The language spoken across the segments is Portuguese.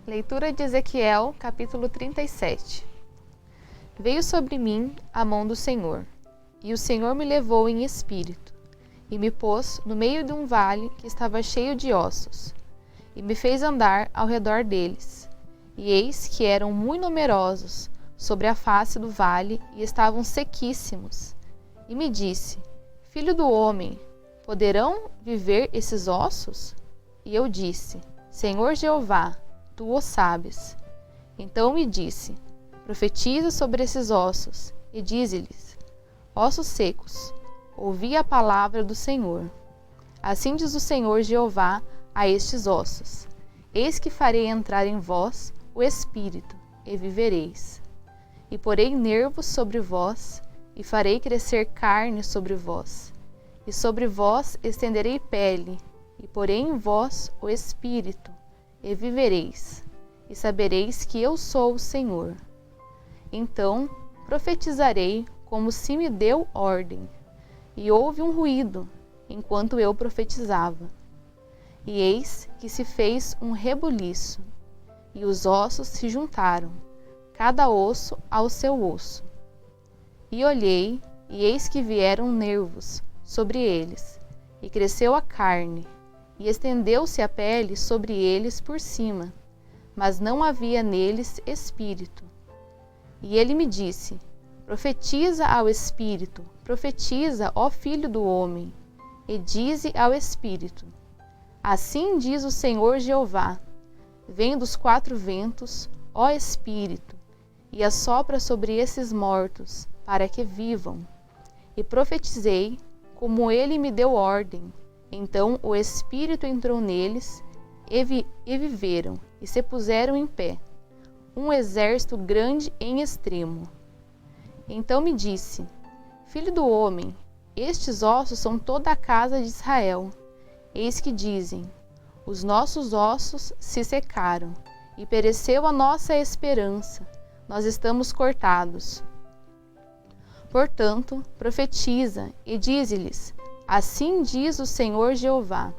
Leitura de Ezequiel, capítulo 37. Veio sobre mim a mão do Senhor, e o Senhor me levou em espírito, e me pôs no meio de um vale que estava cheio de ossos, e me fez andar ao redor deles. E eis que eram muito numerosos sobre a face do vale, e estavam sequíssimos. E me disse: Filho do homem, poderão viver esses ossos? E eu disse: Senhor Jeová, tu o sabes. Então me disse: Profetiza sobre esses ossos, e dize-lhes: Ossos secos, ouvi a palavra do Senhor. Assim diz o Senhor Jeová a estes ossos: Eis que farei entrar em vós o espírito, e vivereis. E porei nervos sobre vós, e farei crescer carne sobre vós. E sobre vós estenderei pele, e porei em vós o espírito, e vivereis, e sabereis que eu sou o Senhor. Então profetizarei como se me deu ordem. E houve um ruído, enquanto eu profetizava. E eis que se fez um rebuliço, e os ossos se juntaram, cada osso ao seu osso. E olhei, e eis que vieram nervos sobre eles, e cresceu a carne, e estendeu-se a pele sobre eles por cima, mas não havia neles espírito. E ele me disse: Profetiza ao espírito, profetiza, ó filho do homem, e dize ao espírito: Assim diz o Senhor Jeová: Vem dos quatro ventos, ó espírito, e assopra sobre esses mortos, para que vivam. E profetizei, como ele me deu ordem. Então o Espírito entrou neles, e viveram, e se puseram em pé, um exército grande em extremo. Então me disse: Filho do homem, estes ossos são toda a casa de Israel. Eis que dizem: Os nossos ossos se secaram, e pereceu a nossa esperança, nós estamos cortados. Portanto, profetiza, e dize-lhes: Assim diz o Senhor Jeová: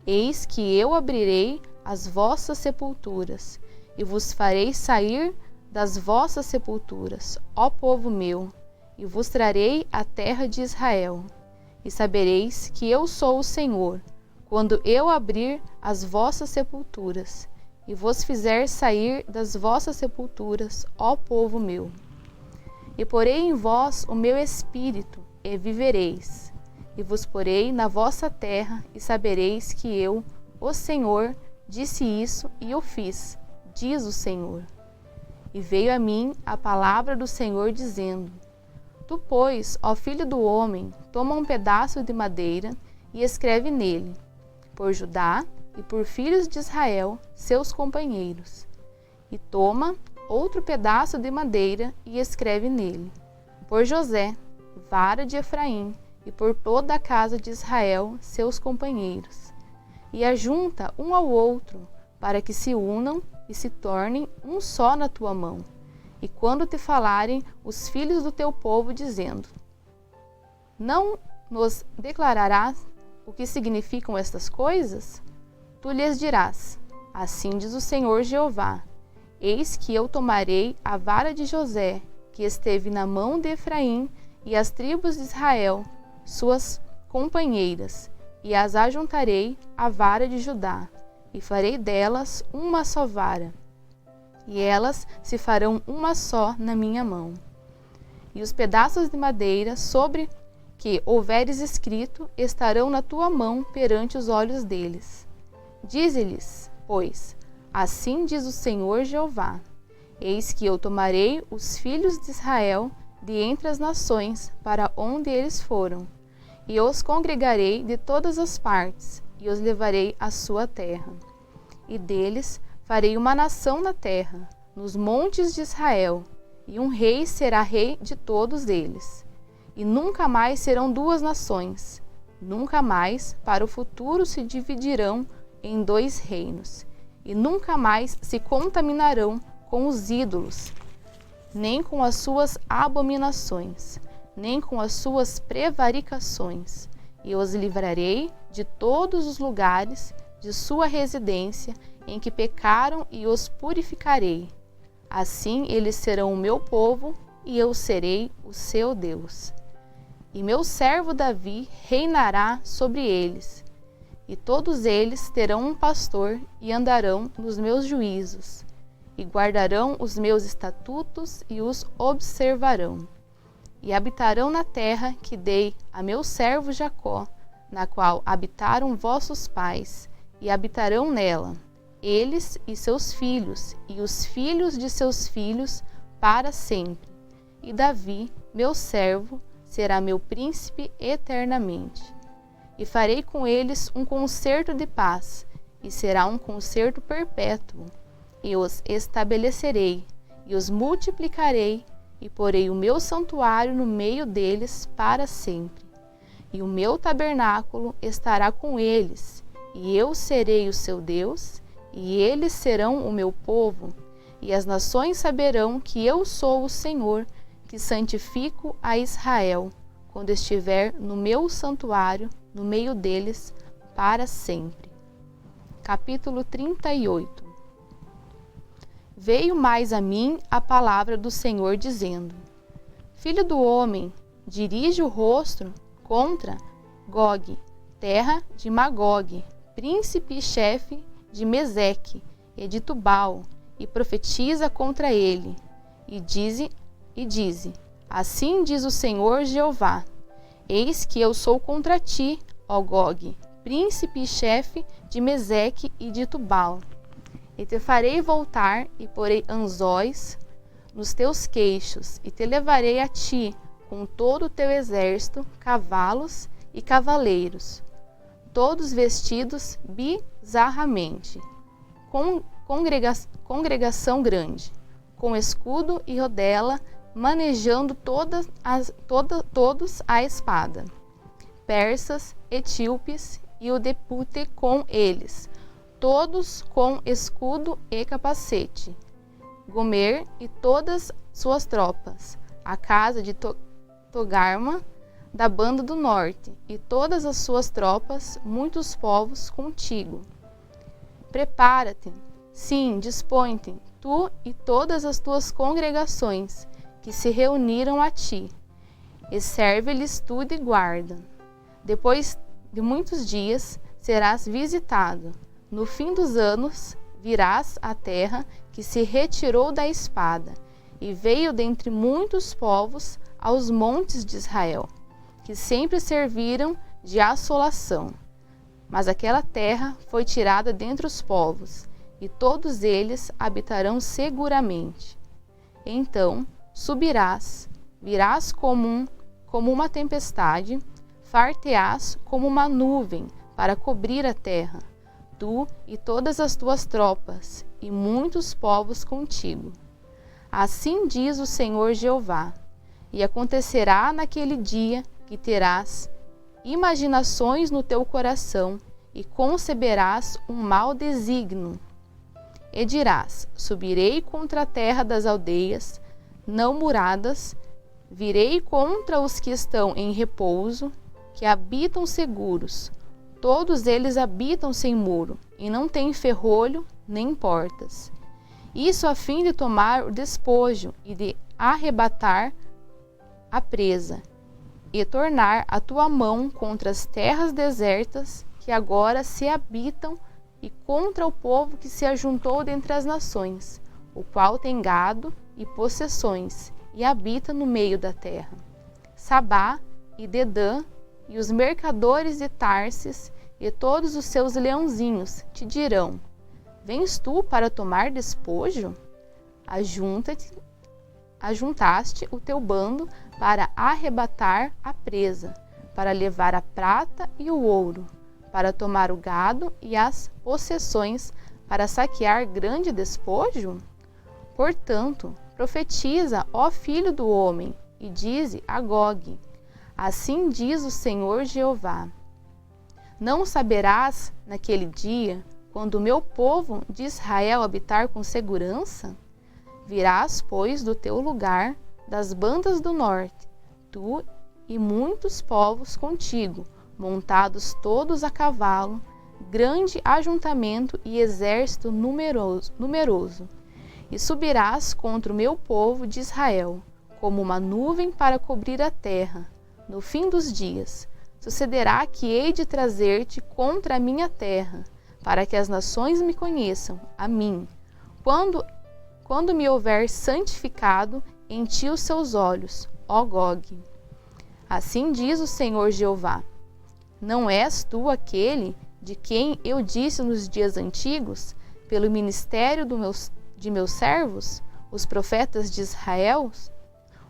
Eis que eu abrirei as vossas sepulturas, e vos farei sair das vossas sepulturas, ó povo meu, e vos trarei a terra de Israel. E sabereis que eu sou o Senhor, quando eu abrir as vossas sepulturas, e vos fizer sair das vossas sepulturas, ó povo meu. E porei em vós o meu espírito, e vivereis. E vos porei na vossa terra, e sabereis que eu, o Senhor, disse isso e o fiz, diz o Senhor. E veio a mim a palavra do Senhor, dizendo: Tu, pois, ó filho do homem, toma um pedaço de madeira, e escreve nele: Por Judá e por filhos de Israel, seus companheiros. E toma outro pedaço de madeira, e escreve nele: Por José, vara de Efraim, e por toda a casa de Israel, seus companheiros. E ajunta um ao outro, para que se unam e se tornem um só na tua mão. E quando te falarem os filhos do teu povo, dizendo: Não nos declararás o que significam estas coisas? Tu lhes dirás: Assim diz o Senhor Jeová: Eis que eu tomarei a vara de José, que esteve na mão de Efraim, e as tribos de Israel, suas companheiras, e as ajuntarei à vara de Judá, e farei delas uma só vara, e elas se farão uma só na minha mão. E os pedaços de madeira sobre que houveres escrito estarão na tua mão perante os olhos deles. Dize-lhes, pois: Assim diz o Senhor Jeová: Eis que eu tomarei os filhos de Israel de entre as nações para onde eles foram, e os congregarei de todas as partes, e os levarei à sua terra. E deles farei uma nação na terra, nos montes de Israel, e um rei será rei de todos eles. E nunca mais serão duas nações, nunca mais para o futuro se dividirão em dois reinos, e nunca mais se contaminarão com os ídolos, nem com as suas abominações, nem com as suas prevaricações, e os livrarei de todos os lugares de sua residência, em que pecaram, e os purificarei. Assim eles serão o meu povo, e eu serei o seu Deus. E meu servo Davi reinará sobre eles, e todos eles terão um pastor e andarão nos meus juízos, e guardarão os meus estatutos e os observarão. E habitarão na terra que dei a meu servo Jacó, na qual habitaram vossos pais, e habitarão nela, eles e seus filhos, e os filhos de seus filhos, para sempre. E Davi, meu servo, será meu príncipe eternamente. E farei com eles um concerto de paz, e será um concerto perpétuo. E os estabelecerei, e os multiplicarei, e porei o meu santuário no meio deles para sempre. E o meu tabernáculo estará com eles, e eu serei o seu Deus, e eles serão o meu povo, e as nações saberão que eu sou o Senhor, que santifico a Israel, quando estiver no meu santuário, no meio deles, para sempre. Capítulo 38. Veio mais a mim a palavra do Senhor, dizendo: Filho do homem, dirige o rosto contra Gog, terra de Magog, príncipe e chefe de Meseque e de Tubal, e profetiza contra ele, e dize: Assim diz o Senhor Jeová: Eis que eu sou contra ti, ó Gog, príncipe e chefe de Meseque e de Tubal. E te farei voltar, e porei anzóis nos teus queixos, e te levarei a ti, com todo o teu exército, cavalos e cavaleiros, todos vestidos bizarramente, congregação grande, com escudo e rodela, manejando todos a espada, persas, etíopes e o depute com eles, todos com escudo e capacete, Gomer e todas suas tropas, a casa de Togarma, da banda do norte, e todas as suas tropas, muitos povos contigo. Prepara-te, sim, dispõe-te, tu e todas as tuas congregações, que se reuniram a ti, e serve-lhes tu de guarda. Depois de muitos dias serás visitado. No fim dos anos virás à terra que se retirou da espada, e veio dentre muitos povos aos montes de Israel, que sempre serviram de assolação. Mas aquela terra foi tirada dentre os povos, e todos eles habitarão seguramente. Então subirás, virás como uma tempestade, far-te-ás como uma nuvem para cobrir a terra, tu e todas as tuas tropas, e muitos povos contigo. Assim diz o Senhor Jeová: e acontecerá naquele dia que terás imaginações no teu coração, e conceberás um mau desígnio. E dirás: subirei contra a terra das aldeias não muradas, virei contra os que estão em repouso, que habitam seguros. Todos eles habitam sem muro, e não têm ferrolho nem portas. Isso a fim de tomar o despojo e de arrebatar a presa, e tornar a tua mão contra as terras desertas que agora se habitam, e contra o povo que se ajuntou dentre as nações, o qual tem gado e possessões, e habita no meio da terra. Sabá e Dedã, e os mercadores de Tarsis, e todos os seus leãozinhos, te dirão: vens tu para tomar despojo? Ajuntaste o teu bando para arrebatar a presa, para levar a prata e o ouro, para tomar o gado e as possessões, para saquear grande despojo? Portanto, profetiza, ó filho do homem, e dize a Gog: assim diz o Senhor Jeová: não saberás naquele dia, quando o meu povo de Israel habitar com segurança? Virás, pois, do teu lugar, das bandas do norte, tu e muitos povos contigo, montados todos a cavalo, grande ajuntamento e exército numeroso, e subirás contra o meu povo de Israel, como uma nuvem para cobrir a terra. No fim dos dias, sucederá que hei de trazer-te contra a minha terra, para que as nações me conheçam, a mim, quando me houver santificado em ti os seus olhos, ó Gog. Assim diz o Senhor Jeová: não és tu aquele de quem eu disse nos dias antigos, pelo ministério de meus servos, os profetas de Israel,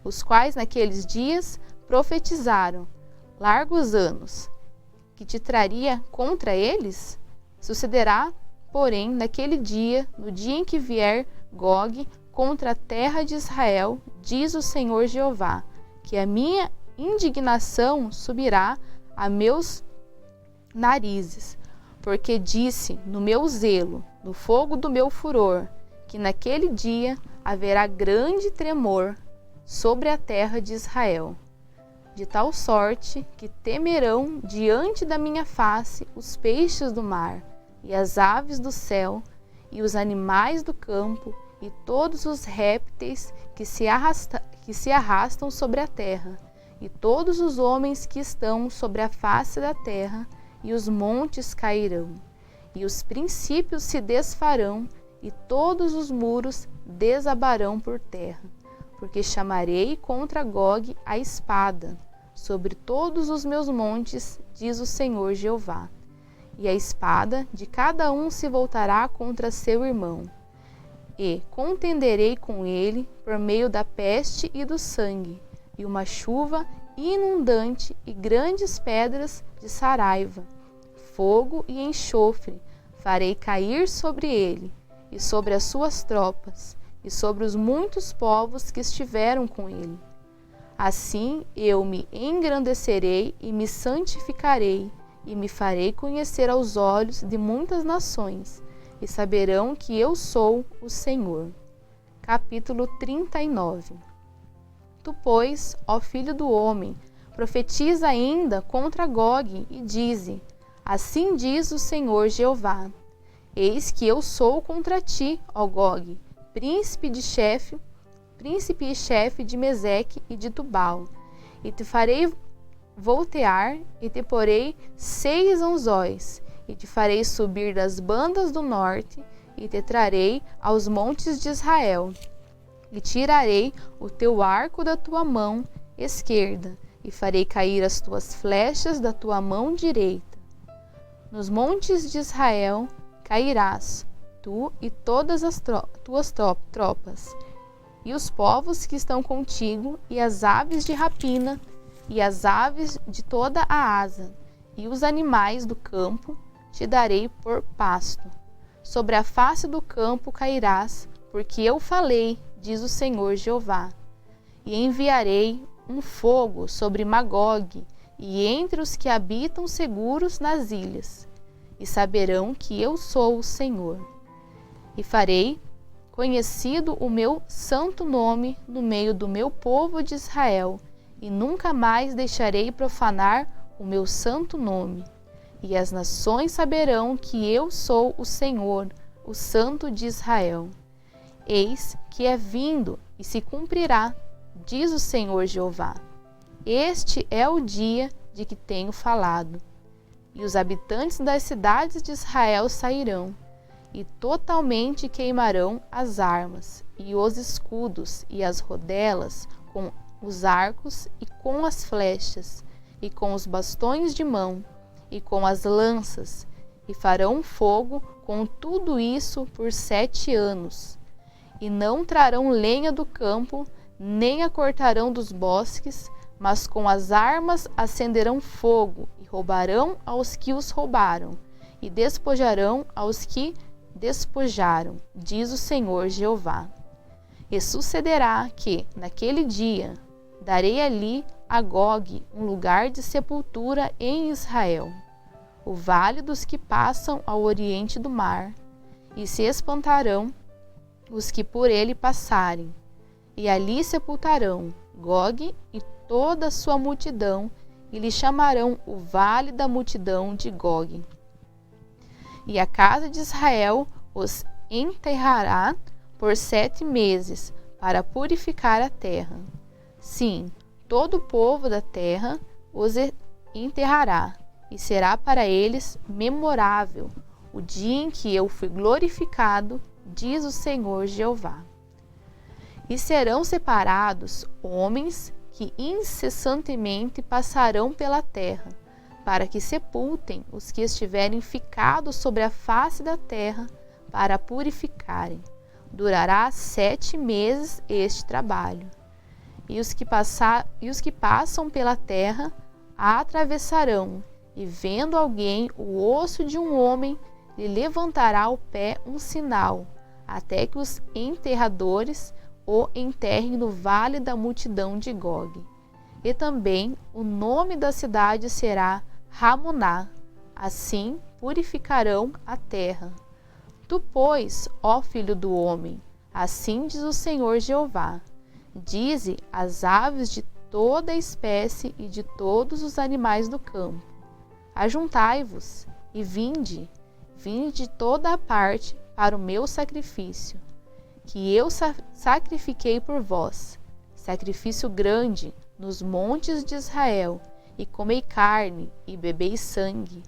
os quais naqueles dias profetizaram largos anos, que te traria contra eles? Sucederá, porém, naquele dia, no dia em que vier Gog contra a terra de Israel, diz o Senhor Jeová, que a minha indignação subirá a meus narizes, porque disse no meu zelo, no fogo do meu furor, que naquele dia haverá grande tremor sobre a terra de Israel, de tal sorte que temerão diante da minha face os peixes do mar, e as aves do céu, e os animais do campo, e todos os répteis que se arrastam sobre a terra, e todos os homens que estão sobre a face da terra, e os montes cairão, e os princípios se desfarão, e todos os muros desabarão por terra, porque chamarei contra Gog a espada sobre todos os meus montes, diz o Senhor Jeová. E a espada de cada um se voltará contra seu irmão, e contenderei com ele por meio da peste e do sangue, e uma chuva inundante e grandes pedras de saraiva, fogo e enxofre farei cair sobre ele, e sobre as suas tropas, e sobre os muitos povos que estiveram com ele. Assim eu me engrandecerei e me santificarei, e me farei conhecer aos olhos de muitas nações, e saberão que eu sou o Senhor. Capítulo 39. Tu, pois, ó filho do homem, profetiza ainda contra Gog, e dize: assim diz o Senhor Jeová: eis que eu sou contra ti, ó Gog, príncipe e chefe de Meseque e de Tubal, e te farei voltear, e te porei 6 anzóis, e te farei subir das bandas do norte, e te trarei aos montes de Israel, e tirarei o teu arco da tua mão esquerda, e farei cair as tuas flechas da tua mão direita. Nos montes de Israel cairás, tu e todas as tuas tropas, e os povos que estão contigo, e as aves de rapina, e as aves de toda a asa, e os animais do campo te darei por pasto. Sobre a face do campo cairás, porque eu falei, diz o Senhor Jeová. E enviarei um fogo sobre Magog, e entre os que habitam seguros nas ilhas, e saberão que eu sou o Senhor. E farei conhecido o meu santo nome no meio do meu povo de Israel, e nunca mais deixarei profanar o meu santo nome. E as nações saberão que eu sou o Senhor, o Santo de Israel. Eis que é vindo e se cumprirá, diz o Senhor Jeová. Este é o dia de que tenho falado. E os habitantes das cidades de Israel sairão, e totalmente queimarão as armas, e os escudos, e as rodelas, com os arcos, e com as flechas, e com os bastões de mão, e com as lanças, e farão fogo com tudo isso por 7 anos. E não trarão lenha do campo, nem a cortarão dos bosques, mas com as armas acenderão fogo, e roubarão aos que os roubaram, e despojarão aos que despojaram, diz o Senhor Jeová. E sucederá que, naquele dia, darei ali a Gog um lugar de sepultura em Israel, o vale dos que passam ao oriente do mar, e se espantarão os que por ele passarem, e ali sepultarão Gog e toda a sua multidão, e lhe chamarão o vale da multidão de Gog. E a casa de Israel os enterrará por 7 meses, para purificar a terra. Sim, todo o povo da terra os enterrará, e será para eles memorável o dia em que eu fui glorificado, diz o Senhor Jeová. E serão separados homens que incessantemente passarão pela terra, para que sepultem os que estiverem ficados sobre a face da terra, para a purificarem. Durará 7 meses este trabalho. E os que passam pela terra a atravessarão, e vendo alguém o osso de um homem, lhe levantará ao pé um sinal, até que os enterradores o enterrem no vale da multidão de Gog. E também o nome da cidade será Ramoná. Assim purificarão a terra. Tu, pois, ó filho do homem, assim diz o Senhor Jeová, dize às aves de toda a espécie e de todos os animais do campo: ajuntai-vos e vinde de toda a parte para o meu sacrifício, que eu sacrifiquei por vós, sacrifício grande nos montes de Israel, e comei carne e bebei sangue.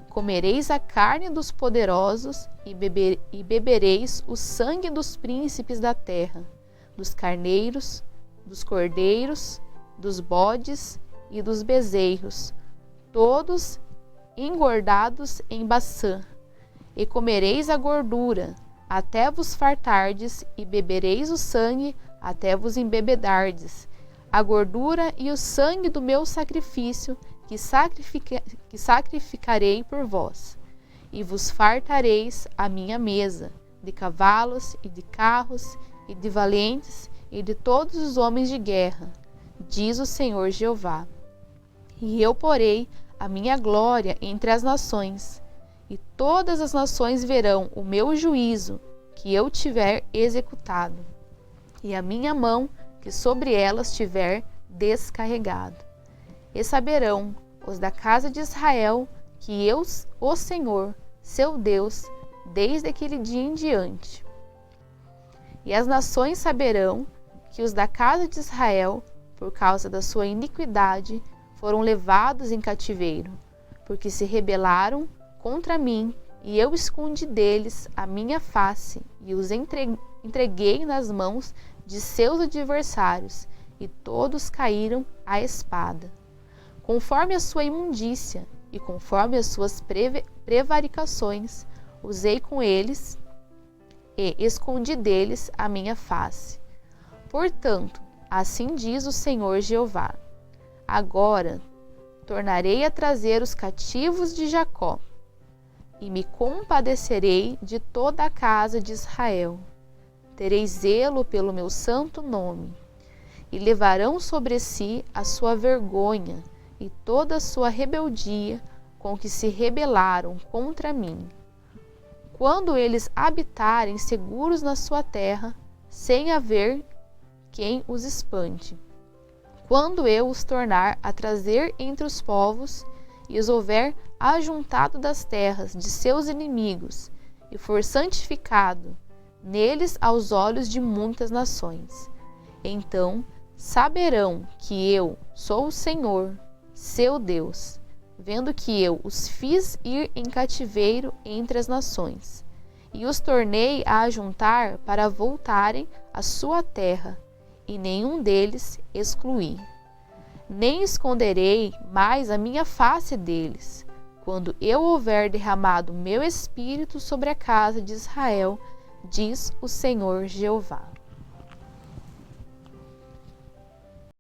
Comereis a carne dos poderosos e bebereis o sangue dos príncipes da terra, dos carneiros, dos cordeiros, dos bodes e dos bezerros, todos engordados em Baçã. E comereis a gordura, até vos fartardes, e bebereis o sangue, até vos embebedardes, a gordura e o sangue do meu sacrifício, que sacrificarei por vós. E vos fartareis à minha mesa, de cavalos e de carros, e de valentes, e de todos os homens de guerra, diz o Senhor Jeová. E eu porei a minha glória entre as nações, e todas as nações verão o meu juízo que eu tiver executado, e a minha mão que sobre elas tiver descarregado. E saberão os da casa de Israel que eu, o Senhor, seu Deus, desde aquele dia em diante. E as nações saberão que os da casa de Israel, por causa da sua iniquidade, foram levados em cativeiro, porque se rebelaram contra mim, e eu escondi deles a minha face, e os entreguei nas mãos de seus adversários, e todos caíram à espada. Conforme a sua imundícia e conforme as suas prevaricações, usei com eles e escondi deles a minha face. Portanto, assim diz o Senhor Jeová: agora tornarei a trazer os cativos de Jacó, e me compadecerei de toda a casa de Israel. Terei zelo pelo meu santo nome, e levarão sobre si a sua vergonha e toda a sua rebeldia com que se rebelaram contra mim. Quando eles habitarem seguros na sua terra, sem haver quem os espante. Quando eu os tornar a trazer entre os povos, e os houver ajuntado das terras de seus inimigos, e for santificado neles aos olhos de muitas nações, então saberão que eu sou o Senhor, seu Deus, vendo que eu os fiz ir em cativeiro entre as nações, e os tornei a ajuntar para voltarem à sua terra, e nenhum deles excluí. Nem esconderei mais a minha face deles, quando eu houver derramado meu espírito sobre a casa de Israel, diz o Senhor Jeová.